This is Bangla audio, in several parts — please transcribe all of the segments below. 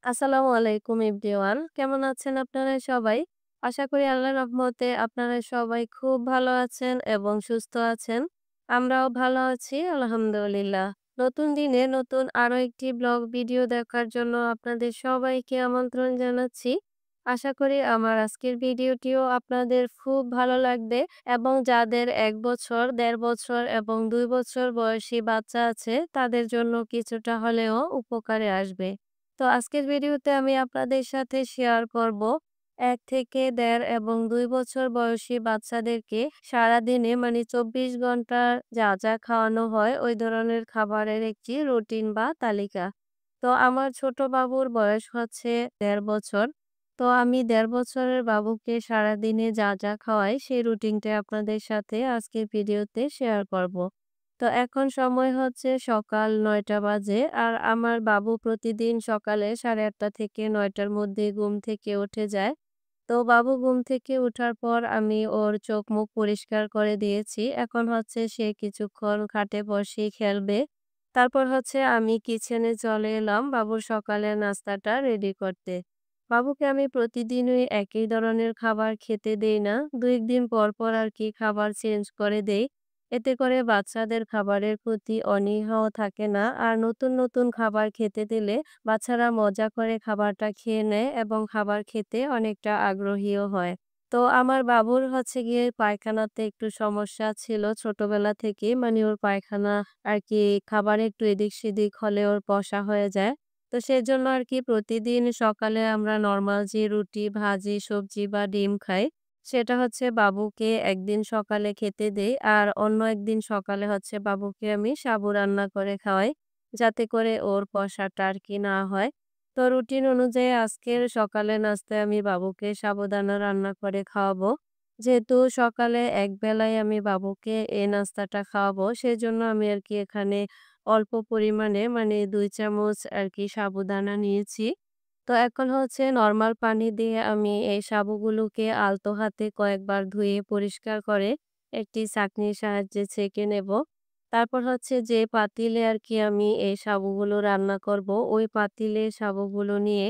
আসসালামু আলাইকুম এভরিওয়ান। কেমন আছেন আপনারা সবাই? আশা করি আল্লাহর রহমতে আপনারা সবাই খুব ভালো আছেন এবং সুস্থ আছেন। আমরাও ভালো আছি আলহামদুলিল্লাহ। নতুন দিনে নতুন আরো একটি ব্লগ ভিডিও দেখার জন্য আপনাদের সবাইকে আমন্ত্রণ জানাচ্ছি। আশা করি আমার আজকের ভিডিওটিও আপনাদের খুব ভালো লাগবে এবং যাদের ১ বছর, ১.৫ বছর এবং ২ বছর বয়সী বাচ্চা আছে তাদের জন্য কিছুটা হলেও উপকারে আসবে। তো আজকের ভিডিওতে আমি আপনাদের সাথে শেয়ার করব ১ থেকে ১.৫ এবং ২ বছর বয়সী বাচ্চাদেরকে সারাদিনে মানে ২৪ ঘন্টা যা খাওয়ানো হয় ওই ধরনের খাবারের একটি রুটিন বা তালিকা। তো আমার ছোট বাবুর বয়স হচ্ছে ১.৫ বছর। তো আমি ১.৫ বছরের বাবুকে সারাদিনে যা খাওয়াই সেই রুটিনটা আপনাদের সাথে আজকের ভিডিওতে শেয়ার করব। তো এখন সময় হচ্ছে সকাল ৯টা বাজে। আর আমার বাবু প্রতিদিন সকালে ৮:৩০ থেকে ৯টার মধ্যে ঘুম থেকে উঠে যায়। তো বাবু ঘুম থেকে উঠার পর আমি ওর চোখ-মুখ পরিষ্কার করে দিয়েছি। এখন হচ্ছে সে কিছুক্ষণ খাটে বসে খেলবে। তারপর হচ্ছে আমি কিচেনে চলে এলাম বাবুর সকালের নাস্তাটা রেডি করতে। বাবুকে আমি প্রতিদিনই একই ধরনের খাবার খেতে দেই না। ২-১ দিন পর, পর আরকি খাবার চেঞ্জ করে দেই। এতে করে বাচ্চাদের খাবারের প্রতি অনীহাও থাকে না। আর নতুন, নতুন খাবার খেতে দিলে বাচ্চারা মজা করে খাবারটা খেয়ে নেয় এবং খাবার খেতে অনেকটা আগ্রহীও হয়। তো আমার বাবুর হচ্ছে গিয়ে পায়খানাতে একটু সমস্যা ছিল ছোটবেলা থেকেই। মানে ওর পায়খানা আরকি খাবারে একটু এদিক-সেদিক হলে ওর কষা হয়ে যায়। তো সেজন্য আরকি প্রতিদিন সকালে আমরা নরমাল যে রুটি, ভাজি, সবজি বা ডিম খাই সেটা হচ্ছে বাবুকে একদিন সকালে খেতে দেই। আর অন্য একদিন সকালে হচ্ছে বাবুকে আমি সাবু রান্না করে খাওয়াই। যাতে করে ওর কষাটা আরকি না হয়। তো রুটিন অনুযায়ী আজকের সকালের নাস্তায় আমি বাবুকে সাবুদানা রান্না করে খাওয়াবো। যেহেতু সকালে একবেলাই আমি বাবুকে এই নাস্তাটা খাওয়াবো, সেজন্য আমি আরকি এখানে অল্প পরিমাণে মানে ২ চামচ আরকি সাবুদানা নিয়েছি। তো এখন হচ্ছে নরমাল পানি দিয়ে আমি এই সাবুগুলোকে আলতো হাতে কয়েকবার ধুয়ে পরিষ্কার করে একটি ছাঁকনির সাহায্যে ছেঁকে নেব। তারপর হচ্ছে যে পাতিলে আরকি আমি এই সাবুগুলো রান্না করব, ওই পাতিলে সাবুগুলো নিয়ে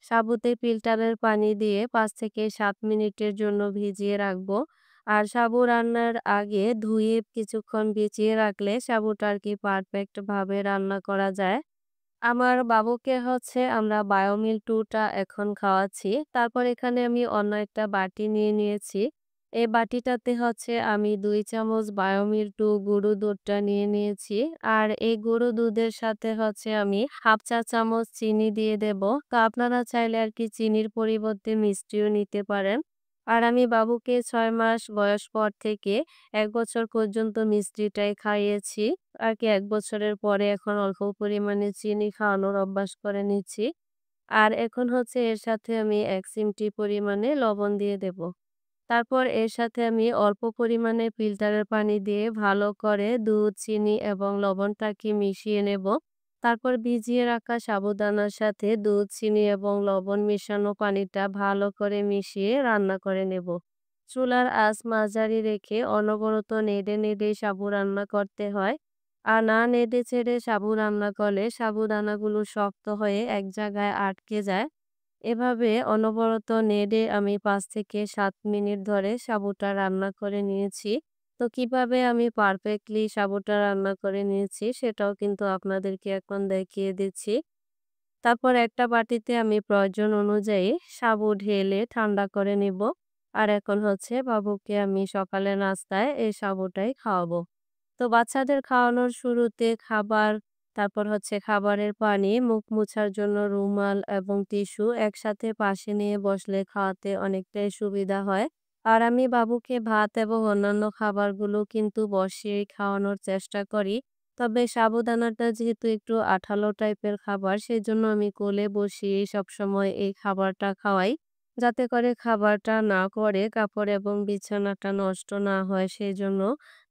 সাবুতে ফিল্টারের পানি দিয়ে ৫ থেকে ৭ মিনিটের জন্য ভিজিয়ে রাখবো। আর সাবু রান্নার আগে ধুয়ে কিছুক্ষণ ভিজিয়ে রাখলে সাবুটা আরকি পারফেক্ট ভাবে রান্না করা যায়। আমার বাবুকে হচ্ছে আমরা বায়োমিল 2 টা এখন খাওয়াচ্ছি। তারপর এখানে আমি অন্য একটা বাটি নিয়ে নিয়েছি। এই বাটিটাতে হচ্ছে আমি ২ চামচ বায়োমিল 2 গুঁড়ো দুধটা নিয়ে নিয়েছি। আর এই গুঁড়ো দুধের সাথে হচ্ছে আমি ১/২ চা চামচ চিনি দিয়ে দেব। তো আপনারা চাইলে আরকি চিনির পরিবর্তে মিষ্টিও নিতে পারেন। আর আমি বাবুকে ৬ মাস বয়স পর থেকে ১ বছর পর্যন্ত মিষ্টিটাই খাইয়েছি। আরকি ১ বছরের পরে এখন অল্প পরিমাণে চিনি খাওয়ানোর অভ্যাস করে নিচ্ছি। আর এখন হচ্ছে এর সাথে আমি ১ চিমটি পরিমাণে লবণ দিয়ে দেব। তারপর এর সাথে আমি অল্প পরিমাণে ফিল্টারের পানি দিয়ে ভালো করে দুধ, চিনি এবং লবণটাকে মিশিয়ে নেব। তারপর ভিজিয়ে রাখা সাবুদানার সাথে দুধ, চিনি এবং লবণ মেশানো পানিটা ভালো করে মিশিয়ে রান্না করে নেব। চুলার আঁচ মাঝারি রেখে অনবরত নেড়ে, নেড়ে সাবু রান্না করতে হয়। আর না নেড়ে চেড়ে সাবু রান্না করলে সাবুদানাগুলো শক্ত হয়ে এক জায়গায় আটকে যায়। এভাবে অনবরত নেড়ে আমি ৫ থেকে ৭ মিনিট ধরে সাবুটা রান্না করে নিয়েছি। তো কিভাবে আমি পারফেক্টলি সাবুটা রান্না করে নিয়েছি সেটাও কিন্তু আপনাদেরকে এখন দেখিয়ে দিচ্ছি। তারপর একটা বাটিতে আমি প্রয়োজন অনুযায়ী সাবু ঢেলে ঠান্ডা করে নিব। আর এখন হচ্ছে বাবুকে আমি সকালের নাস্তায় এই সাবুটাই খাওয়াবো। তো বাচ্চাদের খাওয়ানোর শুরুতে খাবার, তারপর হচ্ছে খাবারের পানি, মুখ মোছার জন্য রুমাল এবং টিস্যু একসাথে পাশে নিয়ে বসলে খাওয়াতে অনেকটাই সুবিধা হয়। আর আমি বাবুকে ভাত এবং অন্যান্য খাবারগুলো কিন্তু বসিয়েই খাওয়ানোর চেষ্টা করি। তবে সাবুদানাটা যেহেতু একটু আঠালো টাইপের খাবার, সেজন্য আমি কোলে বসিয়েই সবসময় এই খাবারটা খাওয়াই। যাতে করে খাবারটা না পড়ে, কাপড় এবং বিছানাটা নষ্ট না হয় সেজন্য।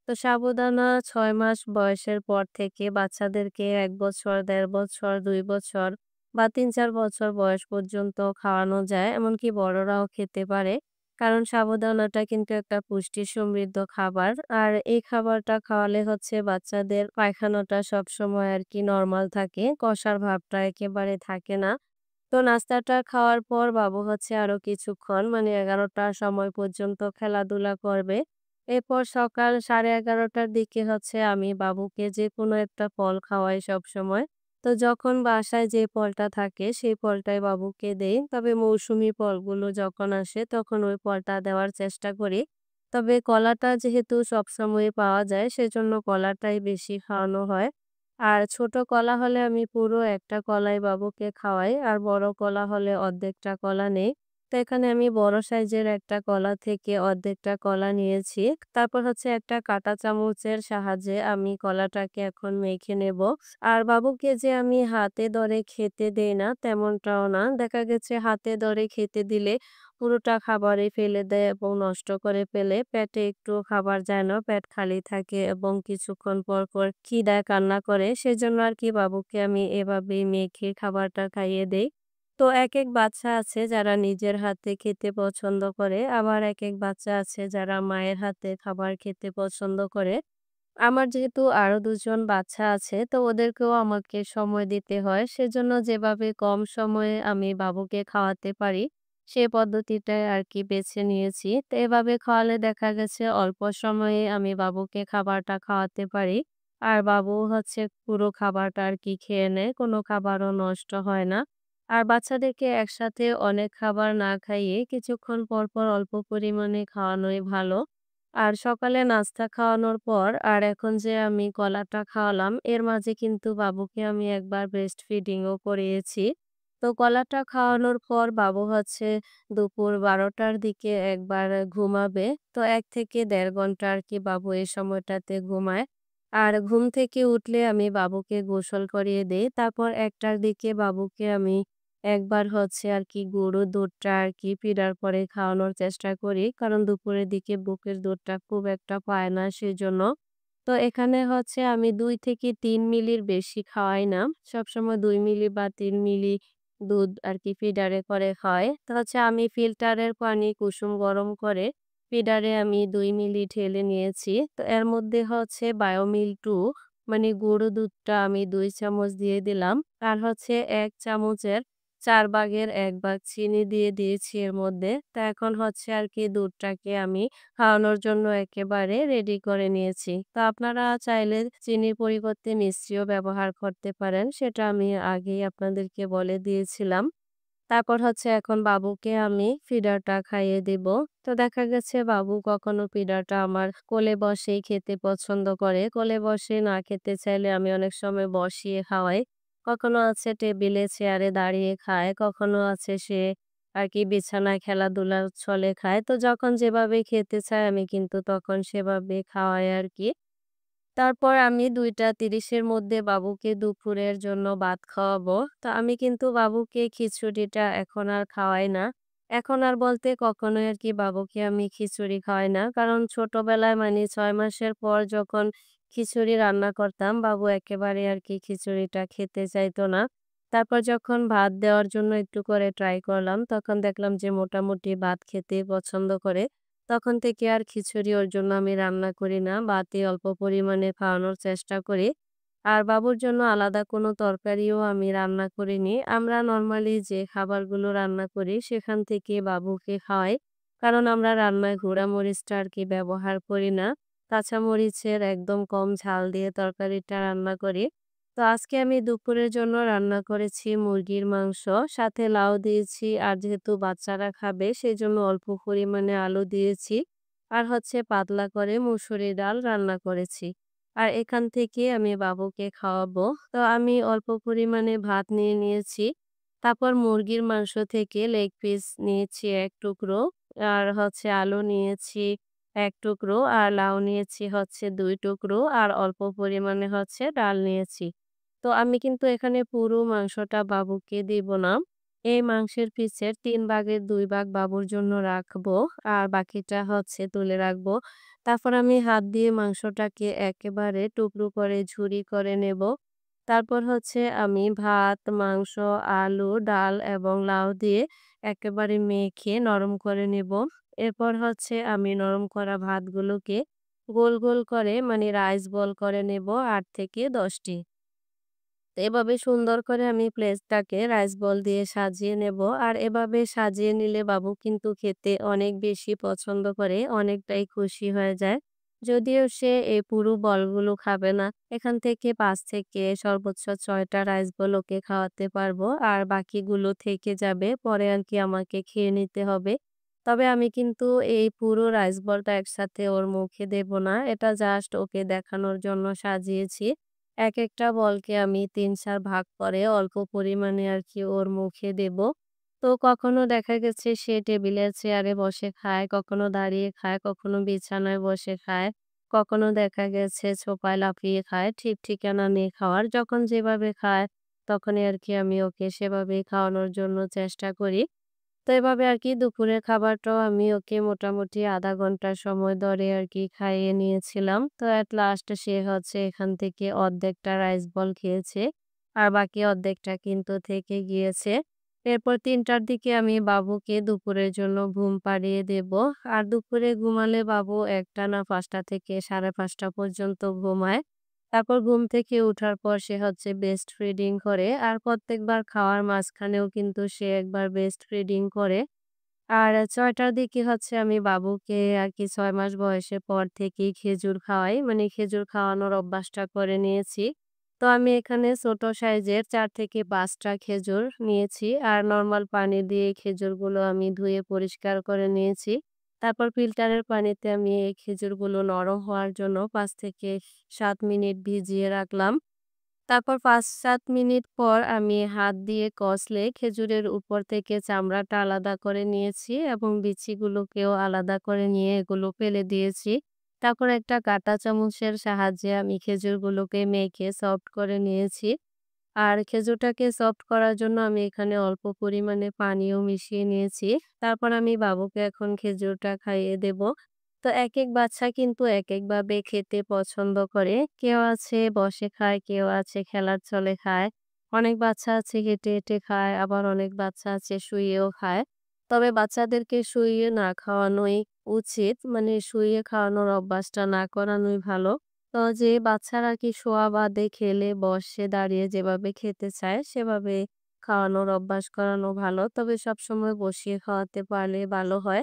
তো সাবুদানা ৬ মাস বয়সের পর থেকে বাচ্চাদেরকে ১ বছর, ১.৫ বছর, ২ বছর বা ৩-৪ বছর বয়স পর্যন্ত খাওয়ানো যায়। এমনকি বড়রাও খেতে পারে। কারণ সাবুদানাটা কিন্তু একটা পুষ্টি সমৃদ্ধ খাবার। আর এই খাবারটা খাওয়ালে হচ্ছে বাচ্চাদের পায়খানাটা সবসময় আরকি নরমাল থাকে। কষার ভাবটা একেবারে থাকে না। তো নাস্তাটা খাওয়ার পর বাবু হচ্ছে আরো কিছুক্ষণ মানে ১১টার সময় পর্যন্ত খেলাধুলা করবে। এরপর সকাল 11:30টার দিকে হচ্ছে আমি বাবুকে যেকোনো একটা ফল খাওয়াই সবসময়। তো যখন বাসায় যে ফলটা থাকে সেই ফলটাই বাবুকে দেই। তবে মৌসুমী ফলগুলো যখন আসে তখন ওই ফলটা দেওয়ার চেষ্টা করি। তবে কলাটা যেহেতু সবসময়ই পাওয়া যায় সেজন্য কলাটাই বেশি খাওয়ানো হয়। আর ছোট কলা হলে আমি পুরো একটা কলাই বাবুকে খাওয়াই। আর বড় কলা হলে অর্ধেকটা কলা নেই। তো এখানে আমি বড় সাইজের একটা কলা থেকে অর্ধেকটা কলা নিয়েছি। তারপর হচ্ছে একটা কাঁটা চামচের সাহায্যে আমি কলাটাকে এখন মেখে নেব। আর বাবুকে যে আমি হাতে ধরে খেতে দেই না তেমনটাও না। দেখা গেছে হাতে ধরে খেতে দিলে পুরোটা খাবারই ফেলে দেয় এবং নষ্ট করে ফেলে। পেটে একটু খাবার যায় না, পেট খালি থাকে এবং কিছুক্ষণ পর, পর খিদায় কান্না করে। সেজন্য আরকি বাবুকে আমি এভাবেই মেখে খাবারটা খাইয়ে দেই। তো একেক বাচ্চা আছে যারা নিজের হাতে খেতে পছন্দ করে, আবার একেক বাচ্চা আছে যারা মায়ের হাতে খাবার খেতে পছন্দ করে। আমার যেহেতু আরো ২ জন বাচ্চা আছে, তো ওদেরকেও আমাকে সময় দিতে হয়। সেজন্য যেভাবে কম সময়ে আমি বাবুকে খাওয়াতে পারি, সে পদ্ধতিটাই আরকি বেছে নিয়েছি। তো এভাবে খাওয়ালে দেখা গেছে অল্প সময়ে আমি বাবুকে খাবারটা খাওয়াতে পারি। আর বাবু হচ্ছে পুরো খাবারটা আরকি খেয়ে নেয়। কোনো খাবারও নষ্ট হয় না। আর বাচ্চাদেরকে একসাথে অনেক খাবার না খাইয়ে কিছুক্ষণ পর, পর অল্প পরিমাণে খাওয়ানোই ভালো। আর সকালে নাস্তা খাওয়ানোর পর আর এখন যে আমি কলাটা খাওয়ালাম এর মাঝে কিন্তু বাবুকে আমি একবার ব্রেস্ট ফিডিং ও করিয়েছি। তো কলাটা খাওয়ানোর পর বাবু হচ্ছে দুপুর ১২টার দিকে একবার ঘুমাবে। তো ১ থেকে ১.৫ ঘন্টা আরকি বাবু এই সময়টাতে ঘুমায়। আর ঘুম থেকে উঠলে আমি বাবুকে গোসল করিয়ে দেই। তারপর ১টার দিকে বাবুকে আমি একবার হচ্ছে আরকি গরুর দুধটা আরকি ফিডার করে খাওয়ানোর চেষ্টা করি। কারণ দুপুরের দিকে বুকের দুধটা খুব একটা পায় না সেজন্য। তো এখানে হচ্ছে আমি ২ থেকে ৩ মিলির বেশি খাওয়াই না। সবসময় ২ মিলি বা ৩ মিলি দুধ আরকি ফিডারে করে খাওয়াই। তো হচ্ছে আমি ফিল্টারের পানি কুসুম গরম করে ফিডারে আমি ২ মিলি ঢেলে নিয়েছি। তো এর মধ্যে হচ্ছে বায়োমিল 2 মানে গরুর দুধটা আমি ২ চামচ দিয়ে দিলাম। আর হচ্ছে ১ চামচের ৪ ভাগের ১ ভাগ চিনি দিয়ে দিয়েছি এর মধ্যে। তো এখন হচ্ছে আরকি দুধটাকে আমি খাওয়ানোর জন্য একেবারে রেডি করে নিয়েছি। তো আপনারা চাইলে চিনির পরিবর্তে মিষ্টিও ব্যবহার করতে পারেন। সেটা আমি আগেই আপনাদেরকে বলে দিয়েছিলাম। তারপর হচ্ছে এখন বাবুকে আমি ফিডারটা খাইয়ে দিব। তো দেখা গেছে বাবু কখনো ফিডারটা আমার কোলে বসেই খেতে পছন্দ করে। কোলে বসে না খেতে চাইলে আমি অনেক সময় বসিয়ে খাওয়াই। কখনো আছে টেবিলে চেয়ারে দাঁড়িয়ে খায়, কখনো আছে সে আরকি বিছানায় খেলাধুলার ছলে খায়। তো যখন যেভাবে খেতে চায় আমি কিন্তু তখন সেভাবে খাওয়াই আরকি। তারপর আমি ২টা ৩০ এর মধ্যে বাবুকে দুপুরের জন্য ভাত খাওয়াবো। তো আমি কিন্তু বাবুকে খিচুড়িটা এখন আর খাওয়াই না। এখন আর বলতে কখনোই আরকি বাবুকে আমি খিচুড়ি খাওয়াই না। কারণ ছোটবেলায় মানে ৬ মাসের পর যখন খিচুড়ি রান্না করতাম, বাবু একেবারে আরকি খিচুড়িটা খেতে চাইতো না। তারপর যখন ভাত দেওয়ার জন্য একটু করে ট্রাই করলাম, তখন দেখলাম যে মোটামুটি ভাত খেতেই পছন্দ করে। তখন থেকে আর খিচুড়ি ওর জন্য আমি রান্না করি না। ভাতই অল্প পরিমাণে খাওয়ানোর চেষ্টা করি। আর বাবুর জন্য আলাদা কোনো তরকারিও আমি রান্না করিনি। আমরা নরমালি যে খাবারগুলো রান্না করি সেখান থেকে বাবুকে খাওয়াই। কারণ আমরা রান্নায় গুঁড়া মরিচটা আরকি ব্যবহার করি না। কাঁচা মরিচের একদম কম ঝাল দিয়ে তরকারিটা রান্না করি। তো আজকে আমি দুপুরের জন্য রান্না করেছি মুরগির মাংস, সাথে লাউ দিয়েছি আর যেহেতু বাচ্চারা খাবে সেজন্য অল্প পরিমাণে আলু দিয়েছি। আর হচ্ছে পাতলা করে মুসুরি ডাল রান্না করেছি। আর এখান থেকে আমি বাবুকে খাওয়াবো। তো আমি অল্প পরিমাণে ভাত নিয়ে নিয়েছি। তারপর মুরগির মাংস থেকে লেগ পিস নিয়েছি ১ টুকরো। আর হচ্ছে আলু নিয়েছি ১ টুকরো। আর লাউ নিয়েছি হচ্ছে ২ টুকরো। আর অল্প পরিমাণে হচ্ছে ডাল নিয়েছি। তো আমি কিন্তু এখানে পুরো মাংসটা বাবুকে দিব না। এই মাংসের পিসের ৩ ভাগের ২ ভাগ বাবুর জন্য রাখবো। আর বাকিটা হচ্ছে তুলে রাখবো। তারপর আমি হাত দিয়ে মাংসটাকে একেবারে টুকরো করে ঝুরি করে নেব। তারপর হচ্ছে আমি ভাত, মাংস, আলু, ডাল এবং লাউ দিয়ে একেবারে মেখে নরম করে নেব। এরপর হচ্ছে আমি নরম করা ভাতগুলোকে গোল, গোল করে মানে রাইস বল করে নেব ৮ থেকে ১০ টি। তো এভাবে সুন্দর করে আমি প্লেটটাকে রাইস বল দিয়ে সাজিয়ে নেব। আর এভাবে সাজিয়ে নিলে বাবু কিন্তু খেতে অনেক বেশি পছন্দ করে, অনেকটাই খুশি হয়ে যায়। যদিও সে এই পুরো বলগুলো খাবে না। এখান থেকে ৫ থেকে সর্বোচ্চ ৬ টা রাইস বল ওকে খাওয়াতে পারবো। আর বাকিগুলো থেকে যাবে। পরে আর কি আমাকে খেয়ে নিতে হবে। তবে আমি কিন্তু এই পুরো রাইস বলটা একসাথে ওর মুখে দেব না। এটা জাস্ট ওকে দেখানোর জন্য সাজিয়েছি। একেকটা বলকে আমি ৩-৪ ভাগ করে অল্প পরিমাণে আরকি ওর মুখে দেব। তো কখনো দেখা গেছে সে টেবিলের চেয়ারে বসে খায়, কখনো দাঁড়িয়ে খায়, কখনো বিছানায় বসে খায়, কখনো দেখা গেছে সোফায় লাফিয়ে খায়। ঠিক ঠিকানা নেই খাওয়ার। যখন যেভাবে খায় তখনই আরকি আমি ওকে সেভাবেই খাওয়ানোর জন্য চেষ্টা করি। তো এভাবে আরকি দুপুরের খাবারটাও আমি ওকে মোটামুটি ০.৫ ঘন্টা সময় ধরে আরকি খাইয়ে নিয়েছিলাম। তো এট লাস্ট সে হচ্ছে এখান থেকে অর্ধেকটা রাইস বল খেয়েছে। আর বাকি অর্ধেকটা কিন্তু থেকে গিয়েছে। এরপর ৩টার দিকে আমি বাবুকে দুপুরের জন্য ঘুম পাড়িয়ে দেব। আর দুপুরে ঘুমালে বাবু একটানা ৫টা থেকে ৫:৩০ পর্যন্ত ঘুমায়। তারপর ঘুম থেকে উঠার পর সে হচ্ছে বেস্ট ফিডিং করে। আর প্রত্যেকবার খাওয়ার মাঝখানেও কিন্তু সে একবার বেস্ট ফিডিং করে। আর ৬টার দিকে হচ্ছে আমি বাবুকে আরকি ৬ মাস বয়সের পর থেকেই খেজুর খাওয়াই। মানে খেজুর খাওয়ানোর অভ্যাসটা করে নিয়েছি। তো আমি এখানে ছোট সাইজের ৪ থেকে ৫ টা খেজুর নিয়েছি। আর নরমাল পানি দিয়ে খেজুরগুলো আমি ধুয়ে পরিষ্কার করে নিয়েছি। তারপর ফিল্টারের পানিতে আমি এই খেজুরগুলো নরম হওয়ার জন্য ৫ থেকে ৭ মিনিট ভিজিয়ে রাখলাম। তারপর ৫-৭ মিনিট পর আমি হাত দিয়ে কষলে খেজুরের উপর থেকে চামড়াটা আলাদা করে নিয়েছি এবং বিচিগুলোকেও আলাদা করে নিয়ে এগুলো ফেলে দিয়েছি। তারপর একটা কাঁটা চামচের সাহায্যে আমি খেজুরগুলোকে মেখে সফট করে নিয়েছি। আর খেজুরটাকে সফট করার জন্য আমি এখানে অল্প পরিমাণে পানিও মিশিয়ে নিয়েছি। তারপর আমি বাবুকে এখন খেজুরটা খাইয়ে দেব। তো একেক বাচ্চা কিন্তু একেকভাবে খেতে পছন্দ করে। কেউ আছে বসে খায়, কেউ আছে খেলার ছলে খায়। অনেক বাচ্চা আছে হেঁটে, হেঁটে খায়, আবার অনেক বাচ্চা আছে শুয়েও খায়। তবে বাচ্চাদেরকে শুইয়ে না খাওয়ানোই উচিত। মানে শুইয়ে খাওয়ানোর অভ্যাসটা না করানোই ভালো। তো যে বাচ্চারা কি শোয়া বাদে খেলে বসে দাঁড়িয়ে যেভাবে খেতে চায় সেভাবে খাওয়ানোর অভ্যাস করানো ভালো। তবে সবসময় বসিয়ে খাওয়াতে পারলে ভালো হয়।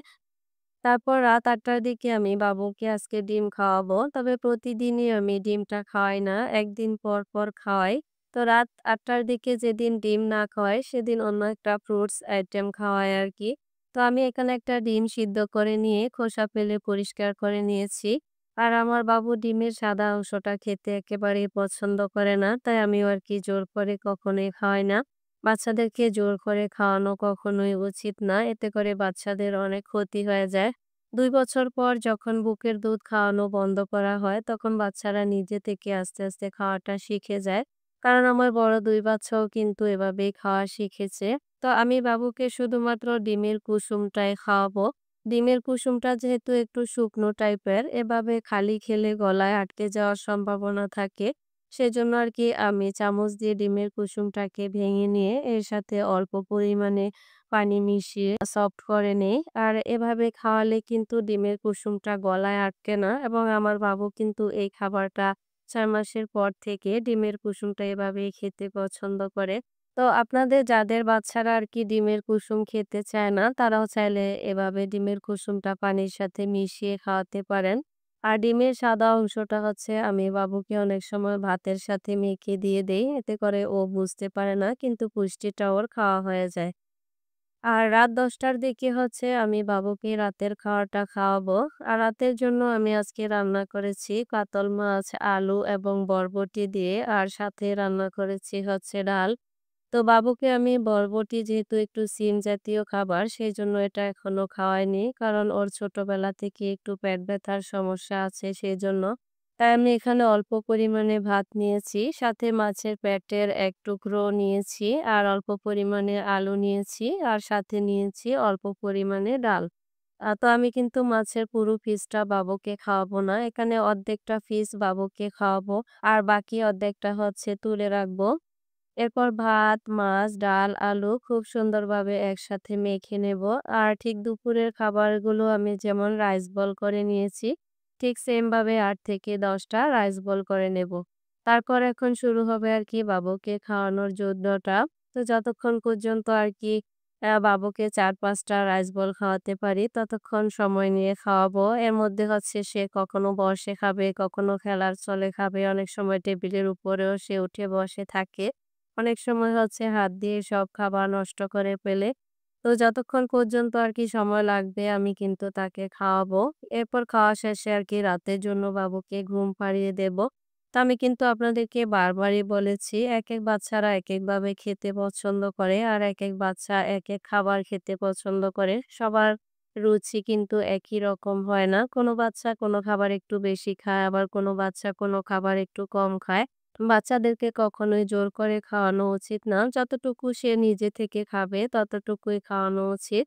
তারপর রাত ৮টার দিকে আমি বাবুকে আজকে ডিম খাওয়াবো। তবে প্রতিদিনই আমি ডিমটা খাওয়াই না। একদিন পর, পর খাওয়াই। তো রাত ৮টার দিকে যেদিন ডিম না খাওয়াই সেদিন অন্য একটা ফ্রুটস আইটেম খাওয়াই আরকি। তো আমি এখানে একটা ডিম সিদ্ধ করে নিয়ে খোসা ফেলে পরিষ্কার করে নিয়েছি। আর আমার বাবু ডিমের সাদা অংশটা খেতে একেবারেই পছন্দ করে না। তাই আমিও আরকি জোর করে কখনোই খাওয়াই না। বাচ্চাদেরকে জোর করে খাওয়ানো কখনোই উচিত না। এতে করে বাচ্চাদের অনেক ক্ষতি হয়ে যায়। ২ বছর পর যখন বুকের দুধ খাওয়ানো বন্ধ করা হয়, তখন বাচ্চারা নিজে থেকে আস্তে, আস্তে খাওয়াটা শিখে যায়। কারণ আমার বড় ২ বাচ্চাও কিন্তু এভাবেই খাওয়া শিখেছে। তো আমি বাবুকে শুধুমাত্র ডিমের কুসুমটাই খাওয়াবো। ডিমের কুসুমটা যেহেতু একটু শুকনো টাইপের, এভাবে খালি খেলে গলায় আটকে যাওয়ার সম্ভাবনা থাকে। সেজন্য আরকি আমি চামচ দিয়ে ডিমের কুসুমটাকে ভেঙে নিয়ে এর সাথে অল্প পরিমাণে পানি মিশিয়ে সফট করে নেই। আর এভাবে খাওয়ালে কিন্তু ডিমের কুসুমটা গলায় আটকে না এবং আমার বাবু কিন্তু এই খাবারটা ৬ মাসের পর থেকে ডিমের কুসুমটা এভাবেই খেতে পছন্দ করে। তো আপনাদের যাদের বাচ্চারা আরকি ডিমের কুসুম খেতে চায় না, তারাও চাইলে এভাবে ডিমের কুসুমটা পানির সাথে মিশিয়ে খাওয়াতে পারেন। আর ডিমের সাদা অংশটা হচ্ছে আমি বাবুকে অনেক সময় ভাতের সাথে মেখে দিয়ে দেই। এতে করে ও বুঝতে পারে না কিন্তু পুষ্টিটা ওর খাওয়া হয়ে যায়। আর রাত ১০টার দিকে হচ্ছে আমি বাবুকে রাতের খাওয়াটা খাওয়াবো। আর রাতের জন্য আমি আজকে রান্না করেছি কাতল মাছ, আলু এবং বরবটি দিয়ে আর সাথে রান্না করেছি হচ্ছে ডাল। তো বাবুকে আমি বরবটি যেহেতু একটু শিম জাতীয় খাবার সেজন্য এটা এখনো খাওয়াইনি। কারণ ওর ছোটবেলা থেকে একটু পেট ব্যথার সমস্যা আছে সেজন্য। তাই আমি এখানে অল্প পরিমাণে ভাত নিয়েছি, সাথে মাছের পেটের ১ টুকরো নিয়েছি আর অল্প পরিমাণে আলু নিয়েছি আর সাথে নিয়েছি অল্প পরিমাণে ডাল। তো আমি কিন্তু মাছের পুরো পিসটা বাবুকে খাওয়াবো না। এখানে অর্ধেকটা পিস বাবুকে খাওয়াবো আর বাকি অর্ধেকটা হচ্ছে তুলে রাখবো। এরপর ভাত, মাছ, ডাল, আলু খুব সুন্দরভাবে একসাথে মেখে নেব। আর ঠিক দুপুরের খাবারগুলো আমি যেমন রাইস বল করে নিয়েছি, ঠিক সেম ভাবে ৮ থেকে ১০ টা রাইস বল করে নেব। তারপর এখন শুরু হবে আরকি বাবুকে খাওয়ানোর যুদ্ধটা। তো যতক্ষণ পর্যন্ত আরকি বাবুকে ৪-৫ টা রাইস বল খাওয়াতে পারি, ততক্ষণ সময় নিয়ে খাওয়াবো। এর মধ্যে হচ্ছে সে কখনো বসে খাবে, কখনো খেলার ছলে খাবে। অনেক সময় টেবিলের উপরেও সে উঠে বসে থাকে। অনেক সময় হচ্ছে হাত দিয়ে সব খাবার নষ্ট করে ফেলে। তো যতক্ষণ পর্যন্ত আরকি সময় লাগবে আমি কিন্তু তাকে খাওয়াবো। এরপর খাওয়া শেষে আরকি রাতের জন্য বাবুকে ঘুম পাড়িয়ে দেব। তো আমি কিন্তু আপনাদেরকে বারবারই বলেছি, একেক বাচ্চারা একেকভাবে খেতে পছন্দ করে। আর একেক বাচ্চা একেক খাবার খেতে পছন্দ করে। সবার রুচি কিন্তু একই রকম হয় না। কোনো বাচ্চা কোনো খাবার একটু বেশি খায়, আবার কোনো বাচ্চা কোনো খাবার একটু কম খায়। বাচ্চাদেরকে কখনোই জোর করে খাওয়ানো উচিত না। যতটুকু সে নিজে থেকে খাবে ততটুকুই খাওয়ানো উচিত।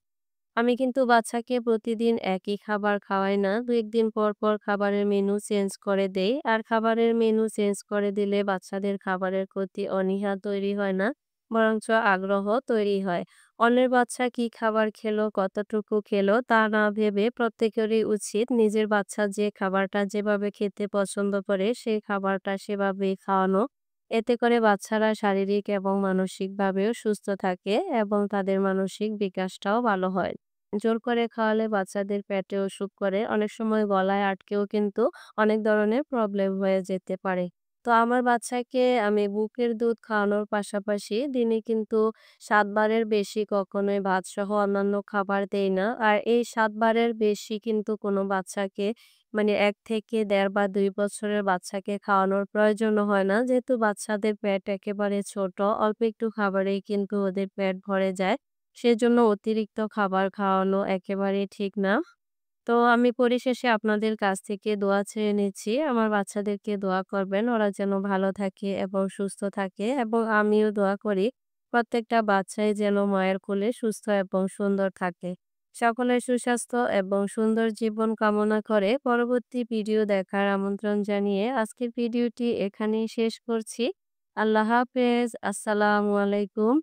আমি কিন্তু বাচ্চাকে প্রতিদিন একই খাবার খাওয়াই না। ২-১ দিন পর, পর খাবারের মেনু চেঞ্জ করে দেই। আর খাবারের মেনু চেঞ্জ করে দিলে বাচ্চাদের খাবারের প্রতি অনীহা তৈরি হয় না, বরঞ্চ আগ্রহ তৈরি হয়। অন্যের বাচ্চা কি খাবার খেলো, কতটুকু খেলো তা না ভেবে প্রত্যেকেরই উচিত নিজের বাচ্চা যে খাবারটা যেভাবে খেতে পছন্দ করে সেই খাবারটা সেভাবেই খাওয়ানো। এতে করে বাচ্চারা শারীরিক এবং মানসিকভাবেও সুস্থ থাকে এবং তাদের মানসিক বিকাশটাও ভালো হয়। জোর করে খাওয়ালে বাচ্চাদের পেটে অসুখ করে। অনেক সময় গলায় আটকেও কিন্তু অনেক ধরনের প্রবলেম হয়ে যেতে পারে। তো আমার বাচ্চাকে আমি বুকের দুধ খাওয়ানোর পাশাপাশি দিনে কিন্তু ৭ বারের বেশি কখনোই ভাতসহ অন্যান্য খাবার দেই না। আর এই ৭ বারের বেশি কিন্তু কোনো বাচ্চাকে মানে ১ থেকে ১.৫ বা ২ বছরের বাচ্চাকে খাওয়ানোর প্রয়োজনও হয় না। যেহেতু বাচ্চাদের পেট একেবারে ছোট, অল্প একটু খাবারেই কিন্তু ওদের পেট ভরে যায়। সেজন্য অতিরিক্ত খাবার খাওয়ানো একেবারেই ঠিক না। তো আমি পরিশেষে আপনাদের কাছ থেকে দোয়া চেয়ে নিচ্ছি। আমার বাচ্চাদেরকে দোয়া করবেন ওরা যেন ভালো থাকে এবং সুস্থ থাকে এবং আমিও দোয়া করি প্রত্যেকটা বাচ্চাই যেন মায়ের কোলে সুস্থ এবং সুন্দর থাকে। সকলের সুস্বাস্থ্য এবং সুন্দর জীবন কামনা করে পরবর্তী ভিডিও দেখার আমন্ত্রণ জানিয়ে আজকের ভিডিওটি এখানেই শেষ করছি। আল্লাহ হাফেজ। আসসালামু আলাইকুম।